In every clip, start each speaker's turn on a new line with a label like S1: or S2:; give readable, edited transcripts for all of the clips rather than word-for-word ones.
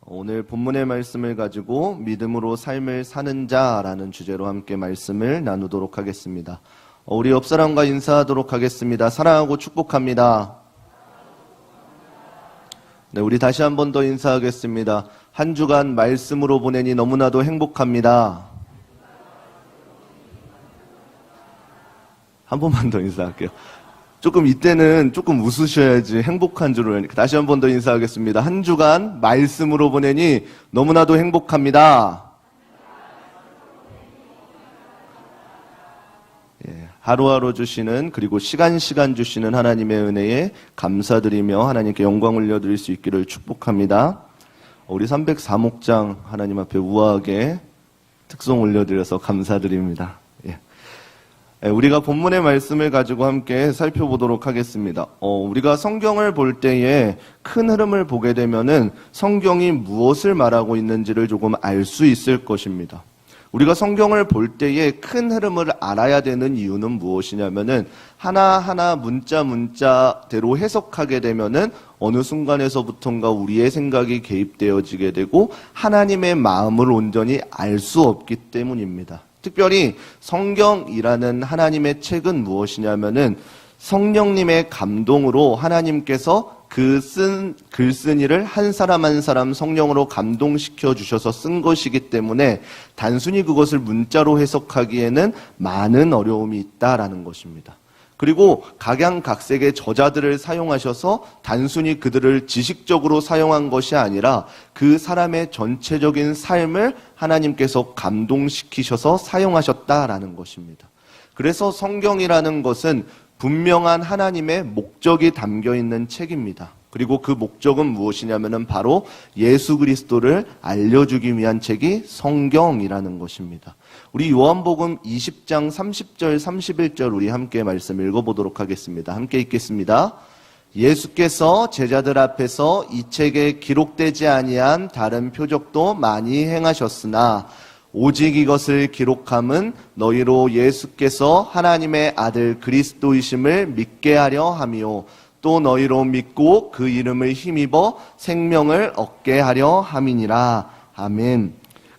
S1: 오늘 본문의 말씀을 가지고 믿음으로 삶을 사는 자라는 주제로 함께 말씀을 나누도록 하겠습니다. 우리 옆사람과 인사하도록 하겠습니다. 사랑하고 축복합니다. 네, 우리 다시 한 번 더 인사하겠습니다. 한 주간 말씀으로 보내니 너무나도 행복합니다. 한 번만 더 인사할게요. 이때는 조금 웃으셔야지 행복한 줄을. 다시 한 번 더 인사하겠습니다. 한 주간 말씀으로 보내니 너무나도 행복합니다. 하루하루 주시는, 그리고 시간 주시는 하나님의 은혜에 감사드리며 하나님께 영광 올려드릴 수 있기를 축복합니다. 우리 304목장 하나님 앞에 우아하게 특송 올려드려서 감사드립니다. 우리가 본문의 말씀을 가지고 함께 살펴보도록 하겠습니다. 우리가 성경을 볼 때에 큰 흐름을 보게 되면은 성경이 무엇을 말하고 있는지를 조금 알 수 있을 것입니다. 우리가 성경을 볼 때에 큰 흐름을 알아야 되는 이유는 무엇이냐면은 하나하나 문자대로 해석하게 되면은 어느 순간에서부턴가 우리의 생각이 개입되어지게 되고 하나님의 마음을 온전히 알 수 없기 때문입니다. 특별히 성경이라는 하나님의 책은 무엇이냐면은 성령님의 감동으로 하나님께서 글쓴이를 한 사람 한 사람 성령으로 감동시켜 주셔서 쓴 것이기 때문에 단순히 그것을 문자로 해석하기에는 많은 어려움이 있다라는 것입니다. 그리고 각양각색의 저자들을 사용하셔서 단순히 그들을 지식적으로 사용한 것이 아니라 그 사람의 전체적인 삶을 하나님께서 감동시키셔서 사용하셨다라는 것입니다. 그래서 성경이라는 것은 분명한 하나님의 목적이 담겨 있는 책입니다. 그리고 그 목적은 무엇이냐면은 바로 예수 그리스도를 알려주기 위한 책이 성경이라는 것입니다. 우리 요한복음 20장 30절 31절 우리 함께 말씀 읽어보도록 하겠습니다. 함께 읽겠습니다. 예수께서 제자들 앞에서 이 책에 기록되지 아니한 다른 표적도 많이 행하셨으나 오직 이것을 기록함은 너희로 예수께서 하나님의 아들 그리스도이심을 믿게 하려 함이요 또 너희로 믿고 그 이름을 힘입어 생명을 얻게 하려 함이니라. 아멘.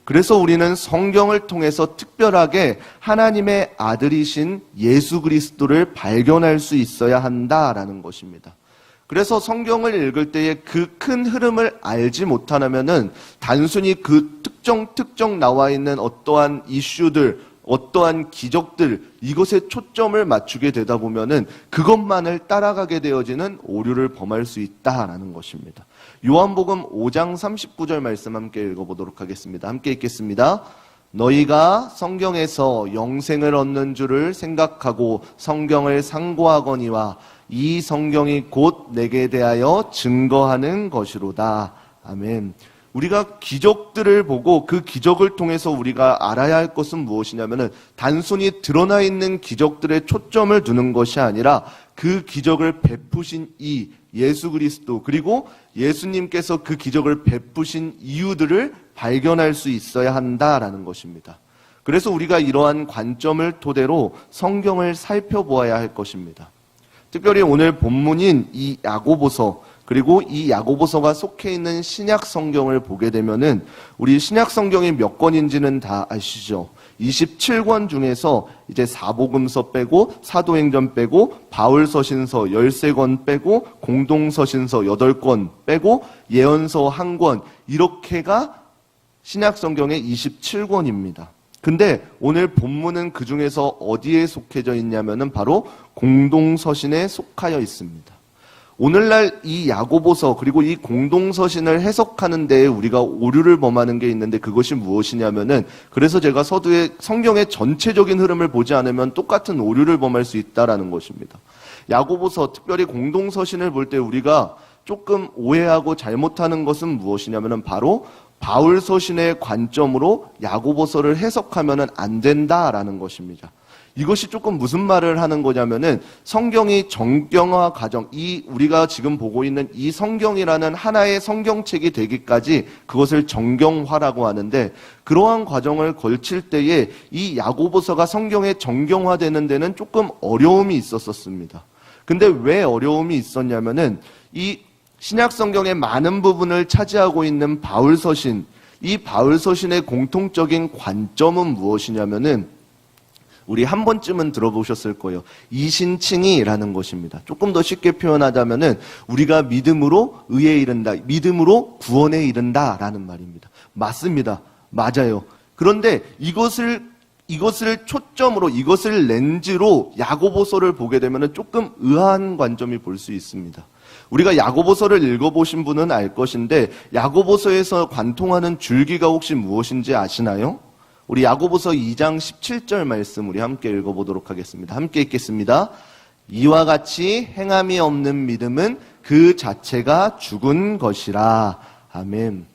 S1: 그래서 우리는 성경을 통해서 특별하게 하나님의 아들이신 예수 그리스도를 발견할 수 있어야 한다라는 것입니다. 그래서 성경을 읽을 때에 그 큰 흐름을 알지 못하면은 단순히 그 특정 나와 있는 어떠한 이슈들, 어떠한 기적들, 이것에 초점을 맞추게 되다 보면은 그것만을 따라가게 되어지는 오류를 범할 수 있다라는 것입니다. 요한복음 5장 39절 말씀 함께 읽어보도록 하겠습니다. 함께 읽겠습니다. 너희가 성경에서 영생을 얻는 줄을 생각하고 성경을 상고하거니와 이 성경이 곧 내게 대하여 증거하는 것이로다. 아멘. 우리가 기적들을 보고 그 기적을 통해서 우리가 알아야 할 것은 무엇이냐면은 단순히 드러나 있는 기적들에 초점을 두는 것이 아니라 그 기적을 베푸신 이 예수 그리스도, 그리고 예수님께서 그 기적을 베푸신 이유들을 발견할 수 있어야 한다라는 것입니다. 그래서 우리가 이러한 관점을 토대로 성경을 살펴보아야 할 것입니다. 특별히 오늘 본문인 이 야고보서, 그리고 이 야고보서가 속해 있는 신약 성경을 보게 되면은 우리 신약 성경이 몇 권인지는 다 아시죠? 27권 중에서 이제 사복음서 빼고 사도행전 빼고 바울서신서 13권 빼고 공동서신서 8권 빼고 예언서 1권, 이렇게가 신약 성경의 27권입니다. 근데 오늘 본문은 그 중에서 어디에 속해져 있냐면은 바로 공동서신에 속하여 있습니다. 오늘날 이 야고보서 그리고 이 공동서신을 해석하는 데에 우리가 오류를 범하는 게 있는데 그것이 무엇이냐면은, 그래서 제가 서두에 성경의 전체적인 흐름을 보지 않으면 똑같은 오류를 범할 수 있다라는 것입니다. 야고보서, 특별히 공동서신을 볼 때 우리가 조금 오해하고 잘못하는 것은 무엇이냐면은 바로 바울 서신의 관점으로 야고보서를 해석하면은 안 된다라는 것입니다. 이것이 조금 무슨 말을 하는 거냐면은 성경이 정경화 과정, 이 우리가 지금 보고 있는 이 성경이라는 하나의 성경책이 되기까지 그것을 정경화라고 하는데, 그러한 과정을 걸칠 때에 이 야고보서가 성경에 정경화되는 데는 조금 어려움이 있었습니다. 근데 왜 어려움이 있었냐면은 이 신약 성경의 많은 부분을 차지하고 있는 바울 서신, 이 바울 서신의 공통적인 관점은 무엇이냐면은 우리 한 번쯤은 들어보셨을 거예요. 이신칭의라는 것입니다. 조금 더 쉽게 표현하자면은 우리가 믿음으로 의에 이른다, 믿음으로 구원에 이른다라는 말입니다. 맞습니다. 맞아요. 그런데 이것을 초점으로, 이것을 렌즈로 야고보서를 보게 되면은 조금 의아한 관점이 볼 수 있습니다. 우리가 야고보서를 읽어보신 분은 알 것인데 야고보서에서 관통하는 줄기가 혹시 무엇인지 아시나요? 우리 야고보서 2장 17절 말씀 우리 함께 읽어보도록 하겠습니다. 함께 읽겠습니다. 이와 같이 행함이 없는 믿음은 그 자체가 죽은 것이라. 아멘.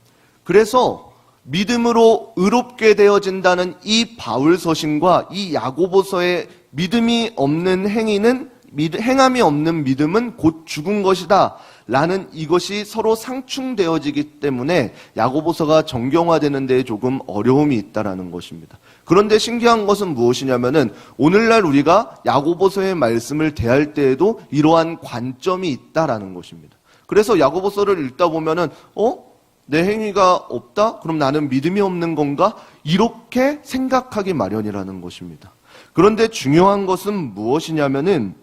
S1: 그래서 믿음으로 의롭게 되어진다는 이 바울 서신과 이 야고보서의 믿음이 없는 행함이 없는 믿음은 곧 죽은 것이다 라는 이것이 서로 상충되어지기 때문에 야고보서가 정경화되는 데 조금 어려움이 있다라는 것입니다. 그런데 신기한 것은 무엇이냐면은 오늘날 우리가 야고보서의 말씀을 대할 때에도 이러한 관점이 있다라는 것입니다. 그래서 야고보서를 읽다 보면은 내 행위가 없다? 그럼 나는 믿음이 없는 건가? 이렇게 생각하기 마련이라는 것입니다. 그런데 중요한 것은 무엇이냐면은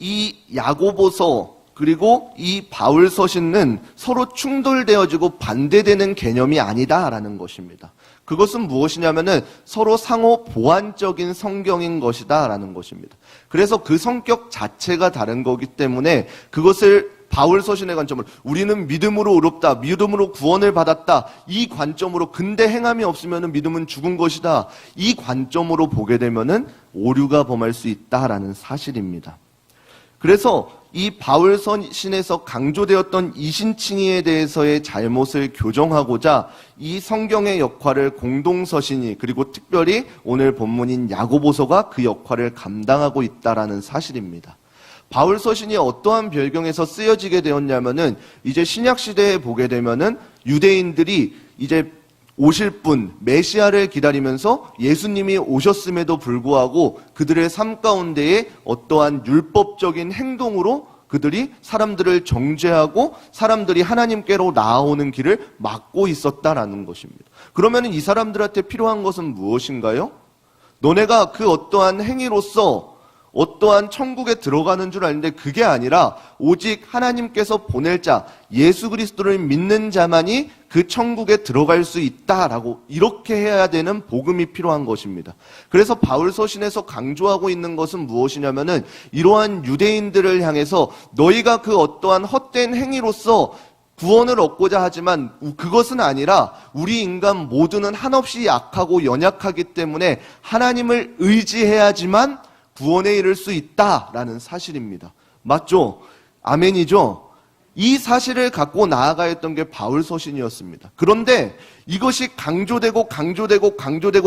S1: 이 야고보서 그리고 이 바울 서신은 서로 충돌되어지고 반대되는 개념이 아니다라는 것입니다. 그것은 무엇이냐면은 서로 상호 보완적인 성경인 것이다라는 것입니다. 그래서 그 성격 자체가 다른 거기 때문에 그것을 바울 서신의 관점을 우리는 믿음으로 의롭다, 믿음으로 구원을 받았다, 이 관점으로 근데 행함이 없으면 믿음은 죽은 것이다, 이 관점으로 보게 되면은 오류가 범할 수 있다라는 사실입니다. 그래서 이 바울 서신에서 강조되었던 이신칭의에 대해서의 잘못을 교정하고자 이 성경의 역할을 공동서신이 그리고 특별히 오늘 본문인 야고보서가 그 역할을 감당하고 있다라는 사실입니다. 바울 서신이 어떠한 배경에서 쓰여지게 되었냐면은 이제 신약 시대에 보게 되면은 유대인들이 이제 오실 분 메시아를 기다리면서 예수님이 오셨음에도 불구하고 그들의 삶 가운데에 어떠한 율법적인 행동으로 그들이 사람들을 정죄하고 사람들이 하나님께로 나아오는 길을 막고 있었다라는 것입니다. 그러면은 이 사람들한테 필요한 것은 무엇인가요? 너네가 그 어떠한 행위로서 어떠한 천국에 들어가는 줄 아는데 그게 아니라 오직 하나님께서 보낼 자 예수 그리스도를 믿는 자만이 그 천국에 들어갈 수 있다라고 이렇게 해야 되는 복음이 필요한 것입니다. 그래서 바울 서신에서 강조하고 있는 것은 무엇이냐면은 이러한 유대인들을 향해서 너희가 그 어떠한 헛된 행위로서 구원을 얻고자 하지만 그것은 아니라 우리 인간 모두는 한없이 약하고 연약하기 때문에 하나님을 의지해야지만 구원에 이를 수 있다라는 사실입니다. 맞죠? 아멘이죠? 이 사실을 갖고 나아가야 했던 게 바울 서신이었습니다. 그런데 이것이 강조되고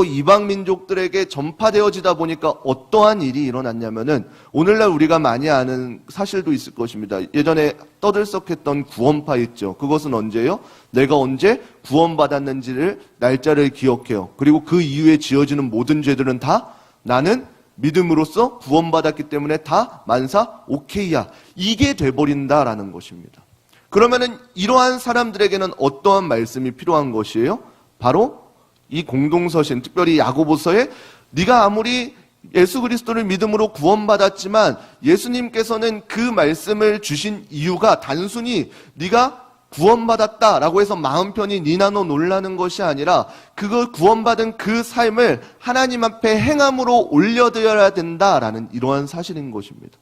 S1: 이방 민족들에게 전파되어지다 보니까 어떠한 일이 일어났냐면은 오늘날 우리가 많이 아는 사실도 있을 것입니다. 예전에 떠들썩했던 구원파 있죠. 그것은 언제요? 내가 언제 구원받았는지를 날짜를 기억해요. 그리고 그 이후에 지어지는 모든 죄들은 다 나는 믿음으로써 구원받았기 때문에 다 만사 오케이야. 이게 돼버린다라는 것입니다. 그러면은 이러한 사람들에게는 어떠한 말씀이 필요한 것이에요? 바로 이 공동서신, 특별히 야고보서에 네가 아무리 예수 그리스도를 믿음으로 구원받았지만 예수님께서는 그 말씀을 주신 이유가 단순히 네가 구원받았다라고 해서 마음 편히 니나노 놀라는 것이 아니라 그걸 구원받은 그 삶을 하나님 앞에 행함으로 올려드려야 된다라는 이러한 사실인 것입니다.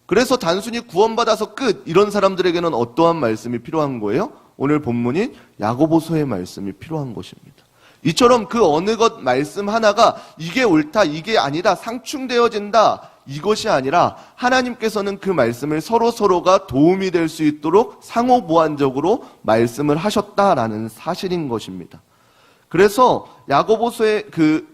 S1: 그래서 단순히 구원받아서 끝 이런 사람들에게는 어떠한 말씀이 필요한 거예요? 오늘 본문인 야고보서의 말씀이 필요한 것입니다. 이처럼 그 어느 것 말씀 하나가 이게 옳다 이게 아니다 상충되어진다 이것이 아니라 하나님께서는 그 말씀을 서로가 도움이 될 수 있도록 상호보완적으로 말씀을 하셨다라는 사실인 것입니다. 그래서 야고보서의 그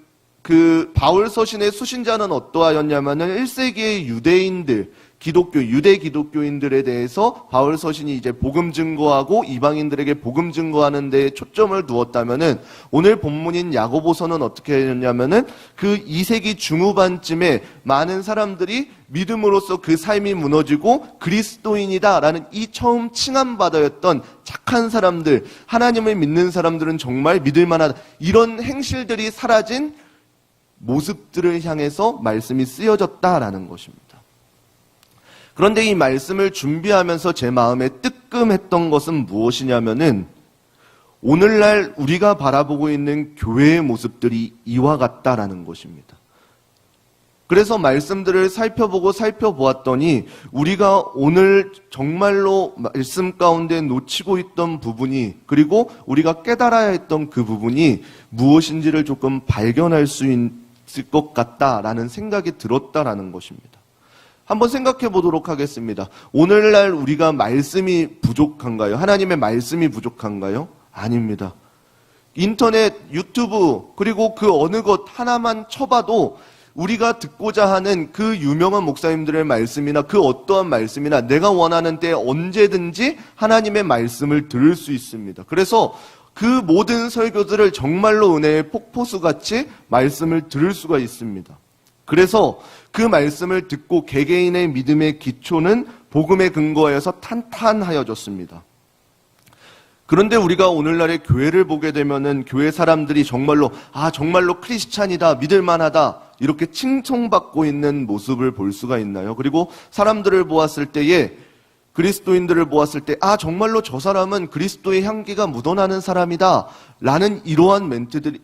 S1: 그 바울 서신의 수신자는 어떠하였냐면은 1세기의 유대인들, 유대 기독교인들에 대해서 바울 서신이 이제 복음 증거하고 이방인들에게 복음 증거하는 데에 초점을 두었다면은 오늘 본문인 야고보서는 어떻게 했냐면은 그 2세기 중후반쯤에 많은 사람들이 믿음으로써 그 삶이 무너지고 그리스도인이다라는 이 처음 칭함받았던 착한 사람들, 하나님을 믿는 사람들은 정말 믿을 만하다, 이런 행실들이 사라진 모습들을 향해서 말씀이 쓰여졌다라는 것입니다. 그런데 이 말씀을 준비하면서 제 마음에 뜨끔했던 것은 무엇이냐면은 오늘날 우리가 바라보고 있는 교회의 모습들이 이와 같다라는 것입니다. 그래서 말씀들을 살펴보았더니 우리가 오늘 정말로 말씀 가운데 놓치고 있던 부분이, 그리고 우리가 깨달아야 했던 그 부분이 무엇인지를 조금 발견할 수 있을 것 같다라는 생각이 들었다라는 것입니다. 한번 생각해 보도록 하겠습니다. 오늘날 우리가 말씀이 부족한가요? 하나님의 말씀이 부족한가요? 아닙니다. 인터넷, 유튜브, 그리고 그 어느 것 하나만 쳐봐도 우리가 듣고자 하는 그 유명한 목사님들의 말씀이나 그 어떠한 말씀이나 내가 원하는 때 언제든지 하나님의 말씀을 들을 수 있습니다. 그래서 그 모든 설교들을 정말로 은혜의 폭포수같이 말씀을 들을 수가 있습니다. 그래서 그 말씀을 듣고 개개인의 믿음의 기초는 복음에 근거하여서 탄탄하여졌습니다. 그런데 우리가 오늘날의 교회를 보게 되면은 교회 사람들이 정말로 크리스찬이다, 믿을만하다, 이렇게 칭송받고 있는 모습을 볼 수가 있나요? 그리고 사람들을 보았을 때에, 그리스도인들을 보았을 때 정말로 저 사람은 그리스도의 향기가 묻어나는 사람이다 라는 이러한 멘트들이,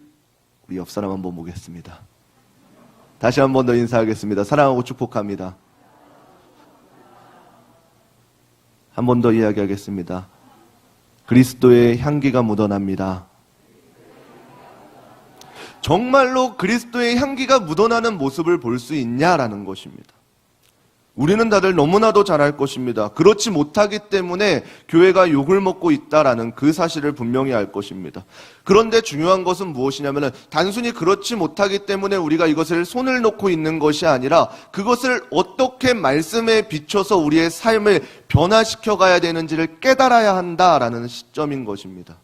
S1: 우리 옆 사람 한번 보겠습니다. 다시 한 번 더 인사하겠습니다. 사랑하고 축복합니다. 한 번 더 이야기하겠습니다. 그리스도의 향기가 묻어납니다. 정말로 그리스도의 향기가 묻어나는 모습을 볼 수 있냐라는 것입니다. 우리는 다들 너무나도 잘 알 것입니다. 그렇지 못하기 때문에 교회가 욕을 먹고 있다라는 그 사실을 분명히 알 것입니다. 그런데 중요한 것은 무엇이냐면 단순히 그렇지 못하기 때문에 우리가 이것을 손을 놓고 있는 것이 아니라 그것을 어떻게 말씀에 비춰서 우리의 삶을 변화시켜 가야 되는지를 깨달아야 한다라는 시점인 것입니다.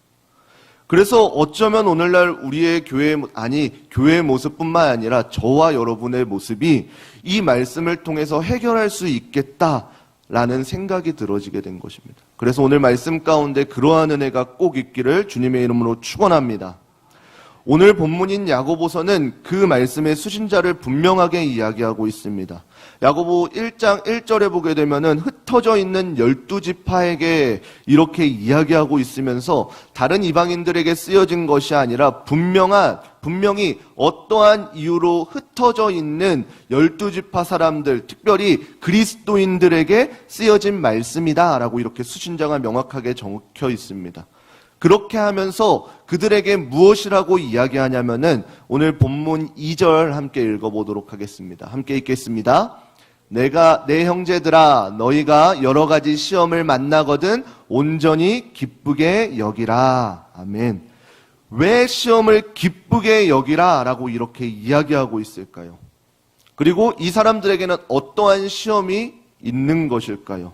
S1: 그래서 어쩌면 오늘날 우리의 교회의 모습뿐만 아니라 저와 여러분의 모습이 이 말씀을 통해서 해결할 수 있겠다라는 생각이 들어지게 된 것입니다. 그래서 오늘 말씀 가운데 그러한 은혜가 꼭 있기를 주님의 이름으로 축원합니다. 오늘 본문인 야고보서는 그 말씀의 수신자를 분명하게 이야기하고 있습니다. 야고보 1장 1절에 보게 되면은 흩어져 있는 12지파에게 이렇게 이야기하고 있으면서 다른 이방인들에게 쓰여진 것이 아니라 분명히 어떠한 이유로 흩어져 있는 12지파 사람들, 특별히 그리스도인들에게 쓰여진 말씀이다라고 이렇게 수신자가 명확하게 적혀 있습니다. 그렇게 하면서 그들에게 무엇이라고 이야기하냐면은 오늘 본문 2절 함께 읽어보도록 하겠습니다. 함께 읽겠습니다. 내 형제들아, 너희가 여러 가지 시험을 만나거든 온전히 기쁘게 여기라. 아멘. 왜 시험을 기쁘게 여기라 라고 이렇게 이야기하고 있을까요? 그리고 이 사람들에게는 어떠한 시험이 있는 것일까요?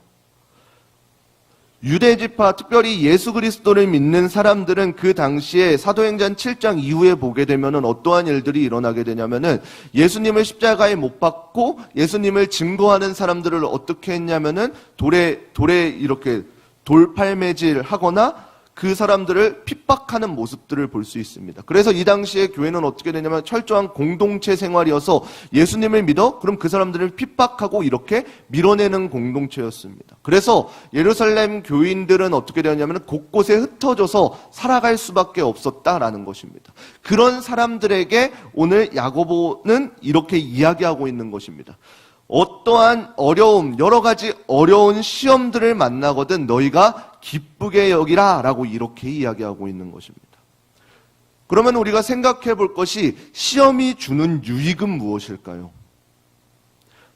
S1: 유대지파, 특별히 예수 그리스도를 믿는 사람들은 그 당시에 사도행전 7장 이후에 보게 되면은 어떠한 일들이 일어나게 되냐면은 예수님을 십자가에 못 박고 예수님을 증거하는 사람들을 어떻게 했냐면은 돌에 이렇게 돌팔매질 하거나 그 사람들을 핍박하는 모습들을 볼 수 있습니다. 그래서 이 당시에 교회는 어떻게 되냐면 철저한 공동체 생활이어서 예수님을 믿어? 그럼 그 사람들을 핍박하고 이렇게 밀어내는 공동체였습니다. 그래서 예루살렘 교인들은 어떻게 되었냐면 곳곳에 흩어져서 살아갈 수밖에 없었다라는 것입니다. 그런 사람들에게 오늘 야고보는 이렇게 이야기하고 있는 것입니다. 어떠한 어려움, 여러 가지 어려운 시험들을 만나거든 너희가 기쁘게 여기라 라고 이렇게 이야기하고 있는 것입니다. 그러면 우리가 생각해 볼 것이 시험이 주는 유익은 무엇일까요?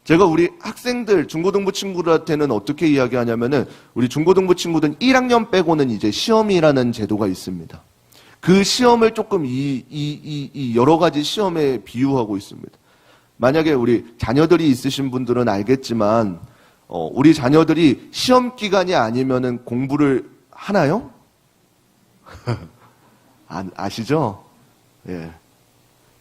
S1: 제가 우리 학생들, 중고등부 친구들한테는 어떻게 이야기하냐면은 우리 중고등부 친구들은 1학년 빼고는 이제 시험이라는 제도가 있습니다. 그 시험을 조금 이 여러 가지 시험에 비유하고 있습니다. 만약에 우리 자녀들이 있으신 분들은 알겠지만, 우리 자녀들이 시험 기간이 아니면은 공부를 하나요? 아시죠? 예.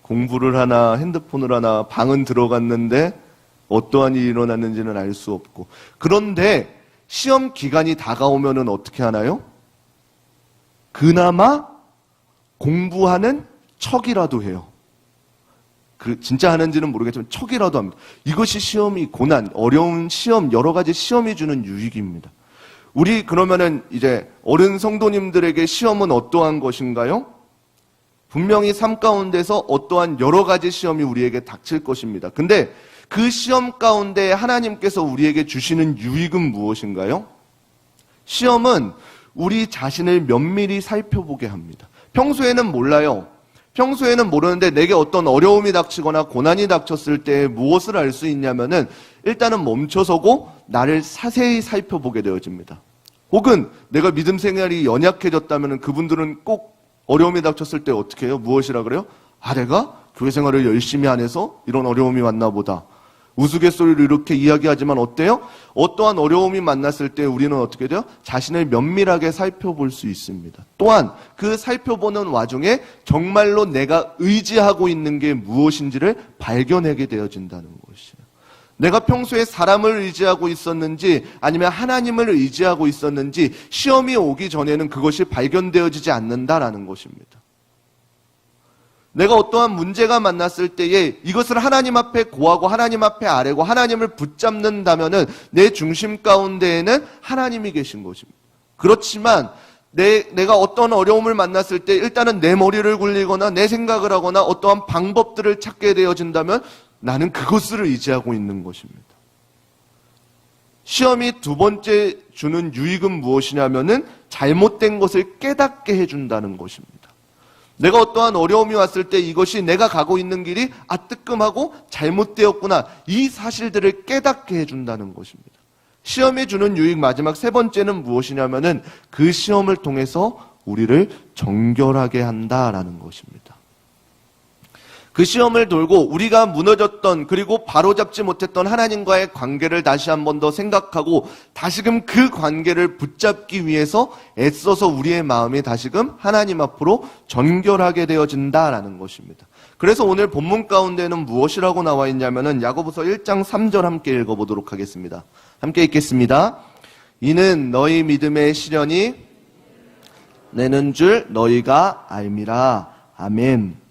S1: 공부를 하나, 핸드폰을 하나, 방은 들어갔는데 어떠한 일이 일어났는지는 알 수 없고. 그런데 시험 기간이 다가오면은 어떻게 하나요? 그나마 공부하는 척이라도 해요. 진짜 하는지는 모르겠지만 척이라도 합니다. 이것이 시험이 고난, 어려운 시험, 여러 가지 시험이 주는 유익입니다. 우리 그러면은 이제 어른 성도님들에게 시험은 어떠한 것인가요? 분명히 삶 가운데서 어떠한 여러 가지 시험이 우리에게 닥칠 것입니다. 근데 그 시험 가운데 하나님께서 우리에게 주시는 유익은 무엇인가요? 시험은 우리 자신을 면밀히 살펴보게 합니다. 평소에는 몰라요. 평소에는 모르는데 내게 어떤 어려움이 닥치거나 고난이 닥쳤을 때 무엇을 알 수 있냐면은 일단은 멈춰서고 나를 자세히 살펴보게 되어집니다. 혹은 내가 믿음 생활이 연약해졌다면은 그분들은 꼭 어려움이 닥쳤을 때 어떻게 해요? 무엇이라 그래요? 내가 교회 생활을 열심히 안 해서 이런 어려움이 왔나 보다. 우스갯소리로 이렇게 이야기하지만 어때요? 어떠한 어려움이 만났을 때 우리는 어떻게 돼요? 자신을 면밀하게 살펴볼 수 있습니다. 또한 그 살펴보는 와중에 정말로 내가 의지하고 있는 게 무엇인지를 발견하게 되어진다는 것이에요. 내가 평소에 사람을 의지하고 있었는지 아니면 하나님을 의지하고 있었는지 시험이 오기 전에는 그것이 발견되어지지 않는다라는 것입니다. 내가 어떠한 문제가 만났을 때에 이것을 하나님 앞에 고하고 하나님 앞에 아뢰고 하나님을 붙잡는다면은 내 중심 가운데에는 하나님이 계신 것입니다. 그렇지만 내가 어떤 어려움을 만났을 때 일단은 내 머리를 굴리거나 내 생각을 하거나 어떠한 방법들을 찾게 되어진다면 나는 그것을 의지하고 있는 것입니다. 시험이 두 번째 주는 유익은 무엇이냐면은 잘못된 것을 깨닫게 해준다는 것입니다. 내가 어떠한 어려움이 왔을 때 이것이 내가 가고 있는 길이 뜨끔하고 잘못되었구나. 이 사실들을 깨닫게 해준다는 것입니다. 시험이 주는 유익 마지막 세 번째는 무엇이냐면은 그 시험을 통해서 우리를 정결하게 한다라는 것입니다. 그 시험을 돌고 우리가 무너졌던 그리고 바로잡지 못했던 하나님과의 관계를 다시 한 번 더 생각하고 다시금 그 관계를 붙잡기 위해서 애써서 우리의 마음이 다시금 하나님 앞으로 정결하게 되어진다라는 것입니다. 그래서 오늘 본문 가운데는 무엇이라고 나와 있냐면은 야고보서 1장 3절 함께 읽어보도록 하겠습니다. 함께 읽겠습니다. 이는 너희 믿음의 시련이 내는 줄 너희가 알미라. 아멘.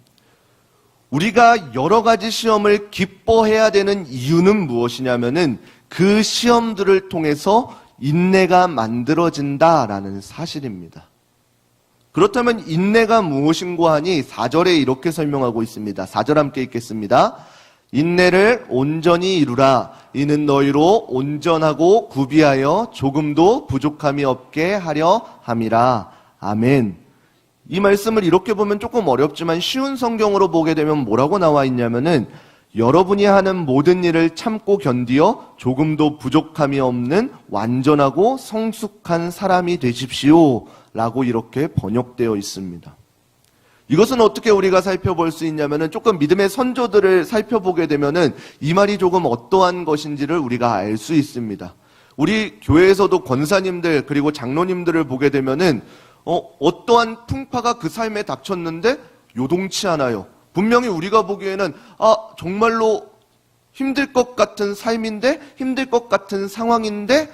S1: 우리가 여러 가지 시험을 기뻐해야 되는 이유는 무엇이냐면은 그 시험들을 통해서 인내가 만들어진다라는 사실입니다. 그렇다면 인내가 무엇인고 하니 4절에 이렇게 설명하고 있습니다. 4절 함께 읽겠습니다. 인내를 온전히 이루라. 이는 너희로 온전하고 구비하여 조금도 부족함이 없게 하려 함이라. 아멘. 이 말씀을 이렇게 보면 조금 어렵지만 쉬운 성경으로 보게 되면 뭐라고 나와 있냐면은 여러분이 하는 모든 일을 참고 견디어 조금도 부족함이 없는 완전하고 성숙한 사람이 되십시오 라고 이렇게 번역되어 있습니다. 이것은 어떻게 우리가 살펴볼 수 있냐면은 조금 믿음의 선조들을 살펴보게 되면은 이 말이 조금 어떠한 것인지를 우리가 알 수 있습니다. 우리 교회에서도 권사님들 그리고 장로님들을 보게 되면은 어떠한 풍파가 그 삶에 닥쳤는데 요동치 않아요. 분명히 우리가 보기에는 정말로 힘들 것 같은 삶인데 힘들 것 같은 상황인데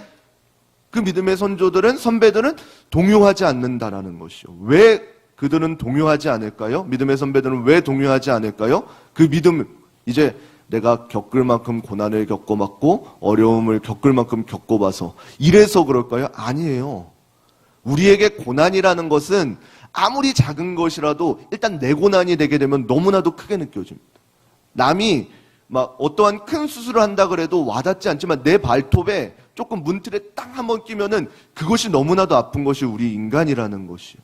S1: 그 믿음의 선배들은 동요하지 않는다라는 것이요. 왜 그들은 동요하지 않을까요? 믿음의 선배들은 왜 동요하지 않을까요? 그 믿음, 이제 내가 겪을 만큼 고난을 겪어봤고 어려움을 겪을 만큼 겪어봐서 이래서 그럴까요? 아니에요. 우리에게 고난이라는 것은 아무리 작은 것이라도 일단 내 고난이 되게 되면 너무나도 크게 느껴집니다. 남이 막 어떠한 큰 수술을 한다 그래도 와닿지 않지만 내 발톱에 조금 문틀에 딱 한번 끼면은 그것이 너무나도 아픈 것이 우리 인간이라는 것이요.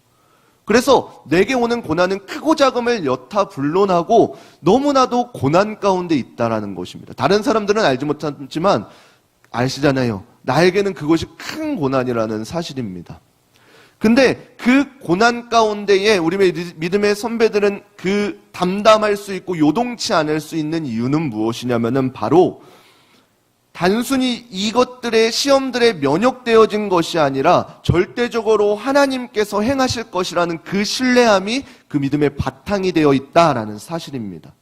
S1: 그래서 내게 오는 고난은 크고 작음을 여타 불론하고 너무나도 고난 가운데 있다라는 것입니다. 다른 사람들은 알지 못하지만 아시잖아요. 나에게는 그것이 큰 고난이라는 사실입니다. 근데 그 고난 가운데에 우리 믿음의 선배들은 그 담담할 수 있고 요동치 않을 수 있는 이유는 무엇이냐면은 바로 단순히 이것들의 시험들에 면역되어진 것이 아니라 절대적으로 하나님께서 행하실 것이라는 그 신뢰함이 그 믿음의 바탕이 되어 있다라는 사실입니다.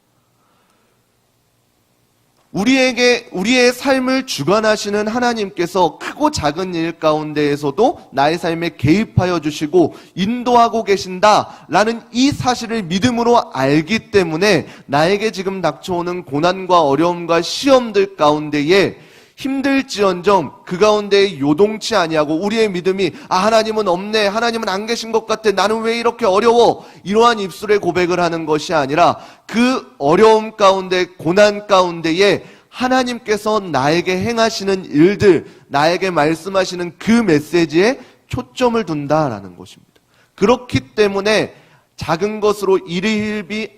S1: 우리의 삶을 주관하시는 하나님께서 크고 작은 일 가운데에서도 나의 삶에 개입하여 주시고 인도하고 계신다라는 이 사실을 믿음으로 알기 때문에 나에게 지금 닥쳐오는 고난과 어려움과 시험들 가운데에 힘들지언정 그 가운데 요동치 아니하고 우리의 믿음이 하나님은 없네, 하나님은 안 계신 것 같아, 나는 왜 이렇게 어려워, 이러한 입술의 고백을 하는 것이 아니라 그 어려움 가운데 고난 가운데에 하나님께서 나에게 행하시는 일들, 나에게 말씀하시는 그 메시지에 초점을 둔다라는 것입니다. 그렇기 때문에 작은 것으로 일희일비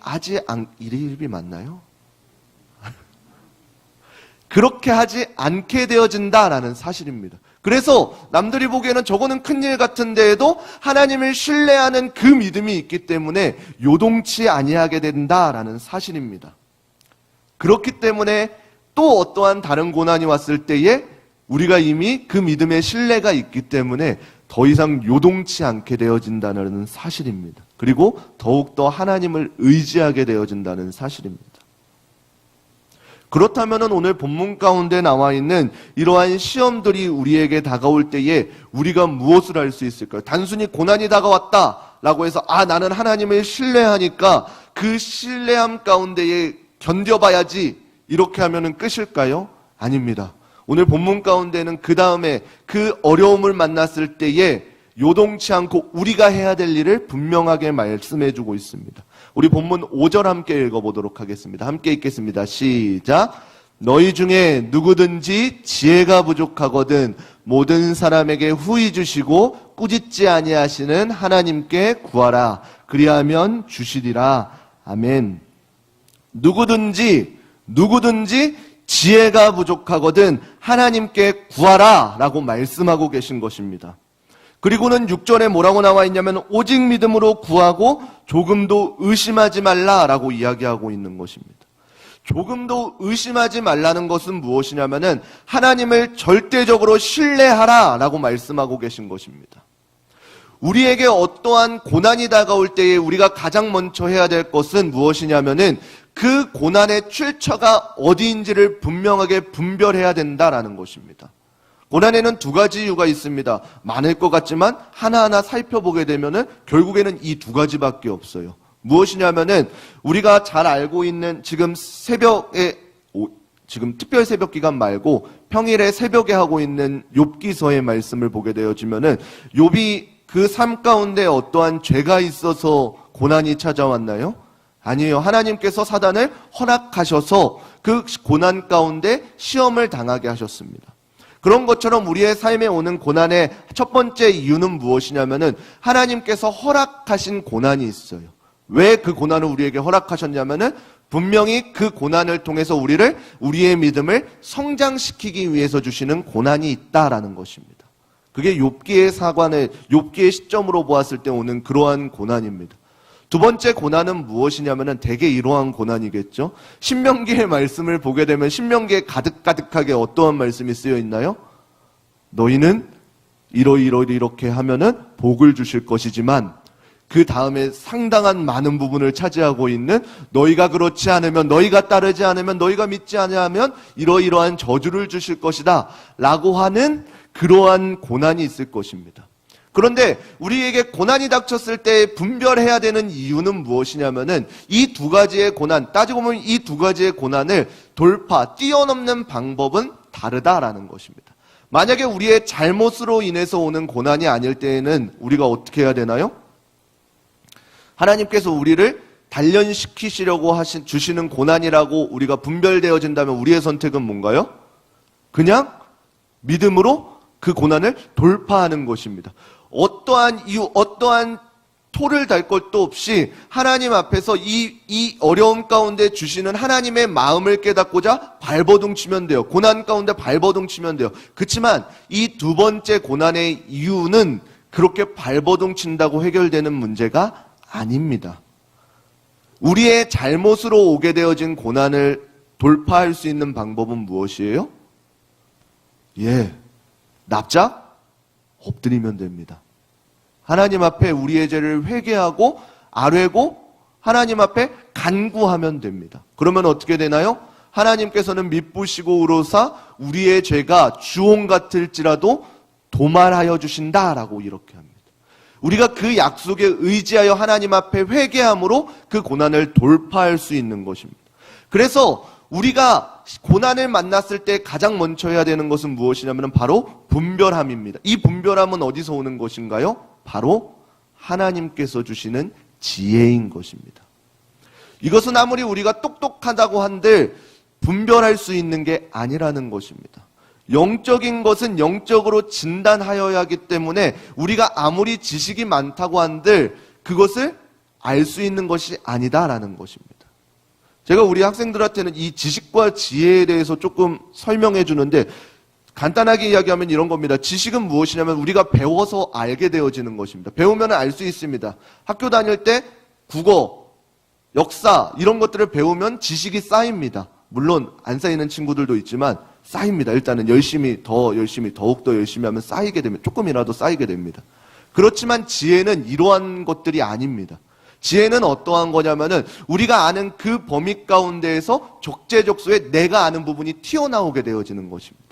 S1: 맞나요? 그렇게 하지 않게 되어진다라는 사실입니다. 그래서 남들이 보기에는 저거는 큰일 같은데에도 하나님을 신뢰하는 그 믿음이 있기 때문에 요동치 아니하게 된다라는 사실입니다. 그렇기 때문에 또 어떠한 다른 고난이 왔을 때에 우리가 이미 그 믿음의 신뢰가 있기 때문에 더 이상 요동치 않게 되어진다는 사실입니다. 그리고 더욱더 하나님을 의지하게 되어진다는 사실입니다. 그렇다면 오늘 본문 가운데 나와 있는 이러한 시험들이 우리에게 다가올 때에 우리가 무엇을 할 수 있을까요? 단순히 고난이 다가왔다라고 해서 나는 하나님을 신뢰하니까 그 신뢰함 가운데에 견뎌봐야지 이렇게 하면은 끝일까요? 아닙니다. 오늘 본문 가운데는 그 다음에 그 어려움을 만났을 때에 요동치 않고 우리가 해야 될 일을 분명하게 말씀해주고 있습니다. 우리 본문 5절 함께 읽어보도록 하겠습니다. 함께 읽겠습니다. 시작. 너희 중에 누구든지 지혜가 부족하거든 모든 사람에게 후히 주시고 꾸짖지 아니하시는 하나님께 구하라. 그리하면 주시리라. 아멘. 누구든지 지혜가 부족하거든 하나님께 구하라 라고 말씀하고 계신 것입니다. 그리고는 6절에 뭐라고 나와 있냐면 오직 믿음으로 구하고 조금도 의심하지 말라라고 이야기하고 있는 것입니다. 조금도 의심하지 말라는 것은 무엇이냐면은 하나님을 절대적으로 신뢰하라라고 말씀하고 계신 것입니다. 우리에게 어떠한 고난이 다가올 때에 우리가 가장 먼저 해야 될 것은 무엇이냐면은 그 고난의 출처가 어디인지를 분명하게 분별해야 된다라는 것입니다. 고난에는 두 가지 이유가 있습니다. 많을 것 같지만 하나하나 살펴보게 되면은 결국에는 이 두 가지밖에 없어요. 무엇이냐면은 우리가 잘 알고 있는 지금 지금 특별 새벽 기간 말고 평일에 새벽에 하고 있는 욥기서의 말씀을 보게 되어지면은 욥이 그 삶 가운데 어떠한 죄가 있어서 고난이 찾아왔나요? 아니에요. 하나님께서 사단을 허락하셔서 그 고난 가운데 시험을 당하게 하셨습니다. 그런 것처럼 우리의 삶에 오는 고난의 첫 번째 이유는 무엇이냐면은 하나님께서 허락하신 고난이 있어요. 왜 그 고난을 우리에게 허락하셨냐면은 분명히 그 고난을 통해서 우리의 믿음을 성장시키기 위해서 주시는 고난이 있다라는 것입니다. 그게 욥기의 시점으로 보았을 때 오는 그러한 고난입니다. 두 번째 고난은 무엇이냐면은 대개 이러한 고난이겠죠. 신명기의 말씀을 보게 되면 신명기에 가득가득하게 어떠한 말씀이 쓰여 있나요? 너희는 이렇게 하면은 복을 주실 것이지만 그 다음에 상당한 많은 부분을 차지하고 있는 너희가 그렇지 않으면, 너희가 따르지 않으면, 너희가 믿지 않으면 이러이러한 저주를 주실 것이다 라고 하는 그러한 고난이 있을 것입니다. 그런데 우리에게 고난이 닥쳤을 때 분별해야 되는 이유는 무엇이냐면은 이 두 가지의 고난, 따지고 보면 이 두 가지의 고난을 뛰어넘는 방법은 다르다라는 것입니다. 만약에 우리의 잘못으로 인해서 오는 고난이 아닐 때에는 우리가 어떻게 해야 되나요? 하나님께서 우리를 단련시키시려고 주시는 고난이라고 우리가 분별되어진다면 우리의 선택은 뭔가요? 그냥 믿음으로 그 고난을 돌파하는 것입니다. 어떠한 이유, 어떠한 토를 달 것도 없이 하나님 앞에서 이 어려움 가운데 주시는 하나님의 마음을 깨닫고자 발버둥 치면 돼요. 고난 가운데 발버둥 치면 돼요. 그렇지만 이 두 번째 고난의 이유는 그렇게 발버둥 친다고 해결되는 문제가 아닙니다. 우리의 잘못으로 오게 되어진 고난을 돌파할 수 있는 방법은 무엇이에요? 납작 엎드리면 됩니다. 하나님 앞에 우리의 죄를 회개하고 아뢰고 하나님 앞에 간구하면 됩니다. 그러면 어떻게 되나요? 하나님께서는 미쁘시고 의로사 우리의 죄가 주홍 같을지라도 도말하여 주신다라고 이렇게 합니다. 우리가 그 약속에 의지하여 하나님 앞에 회개함으로 그 고난을 돌파할 수 있는 것입니다. 그래서 우리가 고난을 만났을 때 가장 먼저 해야 되는 것은 무엇이냐면 바로 분별함입니다. 이 분별함은 어디서 오는 것인가요? 바로 하나님께서 주시는 지혜인 것입니다. 이것은 아무리 우리가 똑똑하다고 한들 분별할 수 있는 게 아니라는 것입니다. 영적인 것은 영적으로 진단하여야 하기 때문에 우리가 아무리 지식이 많다고 한들 그것을 알 수 있는 것이 아니다라는 것입니다. 제가 우리 학생들한테는 이 지식과 지혜에 대해서 조금 설명해 주는데 간단하게 이야기하면 이런 겁니다. 지식은 무엇이냐면 우리가 배워서 알게 되어지는 것입니다. 배우면 알 수 있습니다. 학교 다닐 때 국어, 역사 이런 것들을 배우면 지식이 쌓입니다. 물론 안 쌓이는 친구들도 있지만 쌓입니다. 일단은 더욱더 열심히 하면 쌓이게 되면 조금이라도 쌓이게 됩니다. 그렇지만 지혜는 이러한 것들이 아닙니다. 지혜는 어떠한 거냐면은 우리가 아는 그 범위 가운데에서 적재적소에 내가 아는 부분이 튀어나오게 되어지는 것입니다.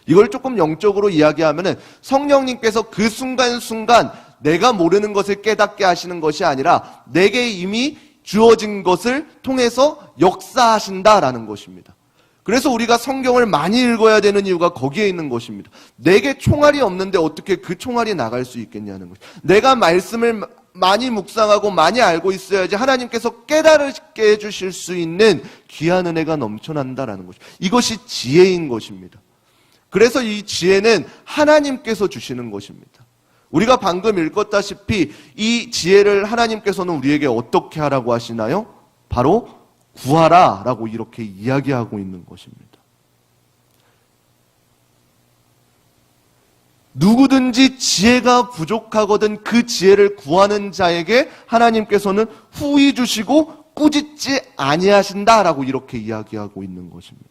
S1: 이걸 조금 영적으로 이야기하면은 성령님께서 그 순간순간 내가 모르는 것을 깨닫게 하시는 것이 아니라 내게 이미 주어진 것을 통해서 역사하신다라는 것입니다. 그래서 우리가 성경을 많이 읽어야 되는 이유가 거기에 있는 것입니다. 내게 총알이 없는데 어떻게 그 총알이 나갈 수 있겠냐는 것. 내가 말씀을 많이 묵상하고 많이 알고 있어야지 하나님께서 깨달게 해주실 수 있는 귀한 은혜가 넘쳐난다라는 것. 이것이 지혜인 것입니다. 그래서 이 지혜는 하나님께서 주시는 것입니다. 우리가 방금 읽었다시피 이 지혜를 하나님께서는 우리에게 어떻게 하라고 하시나요? 바로 구하라 라고 이렇게 이야기하고 있는 것입니다. 누구든지 지혜가 부족하거든 그 지혜를 구하는 자에게 하나님께서는 후히 주시고 꾸짖지 아니하신다라고 이렇게 이야기하고 있는 것입니다.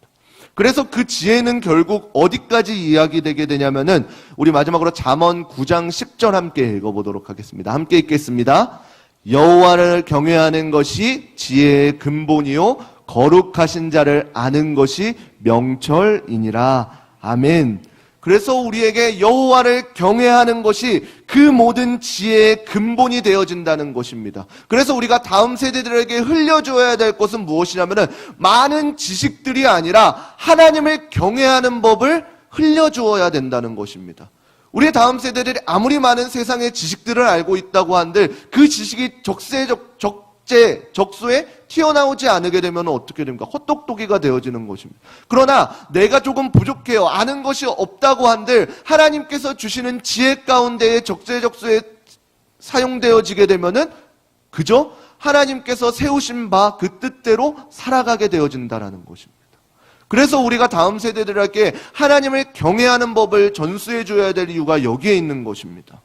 S1: 그래서 그 지혜는 결국 어디까지 이야기되게 되냐면은 우리 마지막으로 잠언 9장 10절 함께 읽어보도록 하겠습니다. 함께 읽겠습니다. 여호와를 경외하는 것이 지혜의 근본이요 거룩하신 자를 아는 것이 명철이니라. 아멘. 그래서 우리에게 여호와를 경외하는 것이 그 모든 지혜의 근본이 되어진다는 것입니다. 그래서 우리가 다음 세대들에게 흘려줘야 될 것은 무엇이냐면은 많은 지식들이 아니라 하나님을 경외하는 법을 흘려주어야 된다는 것입니다. 우리의 다음 세대들이 아무리 많은 세상의 지식들을 알고 있다고 한들 그 지식이 적소에 튀어나오지 않게 되면 어떻게 됩니까? 헛똑똑이가 되어지는 것입니다. 그러나 내가 조금 부족해요. 아는 것이 없다고 한들 하나님께서 주시는 지혜 가운데에 적재적소에 사용되어지게 되면은 그저 하나님께서 세우신 바 그 뜻대로 살아가게 되어진다라는 것입니다. 그래서 우리가 다음 세대들에게 하나님을 경외하는 법을 전수해 줘야 될 이유가 여기에 있는 것입니다.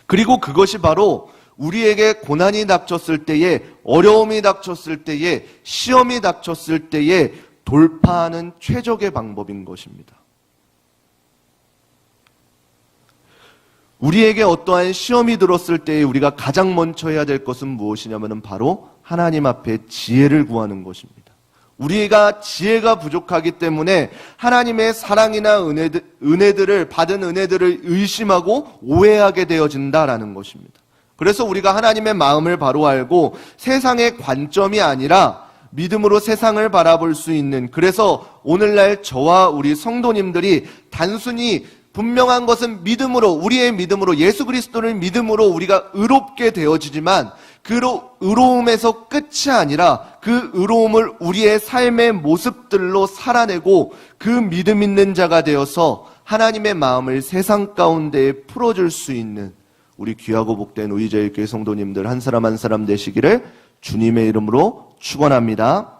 S1: 그리고 그것이 바로 우리에게 고난이 닥쳤을 때에, 어려움이 닥쳤을 때에, 시험이 닥쳤을 때에 돌파하는 최적의 방법인 것입니다. 우리에게 어떠한 시험이 들었을 때에 우리가 가장 먼저 해야 될 것은 무엇이냐면 바로 하나님 앞에 지혜를 구하는 것입니다. 우리가 지혜가 부족하기 때문에 하나님의 사랑이나 은혜들을 받은 은혜들을 의심하고 오해하게 되어진다라는 것입니다. 그래서 우리가 하나님의 마음을 바로 알고 세상의 관점이 아니라 믿음으로 세상을 바라볼 수 있는, 그래서 오늘날 저와 우리 성도님들이 단순히 분명한 것은 믿음으로, 우리의 믿음으로, 예수 그리스도를 믿음으로 우리가 의롭게 되어지지만 그 의로움에서 끝이 아니라 그 의로움을 우리의 삶의 모습들로 살아내고 그 믿음 있는 자가 되어서 하나님의 마음을 세상 가운데에 풀어줄 수 있는 우리 귀하고 복된 의제일교회 성도님들 한 사람 한 사람 되시기를 주님의 이름으로 축원합니다.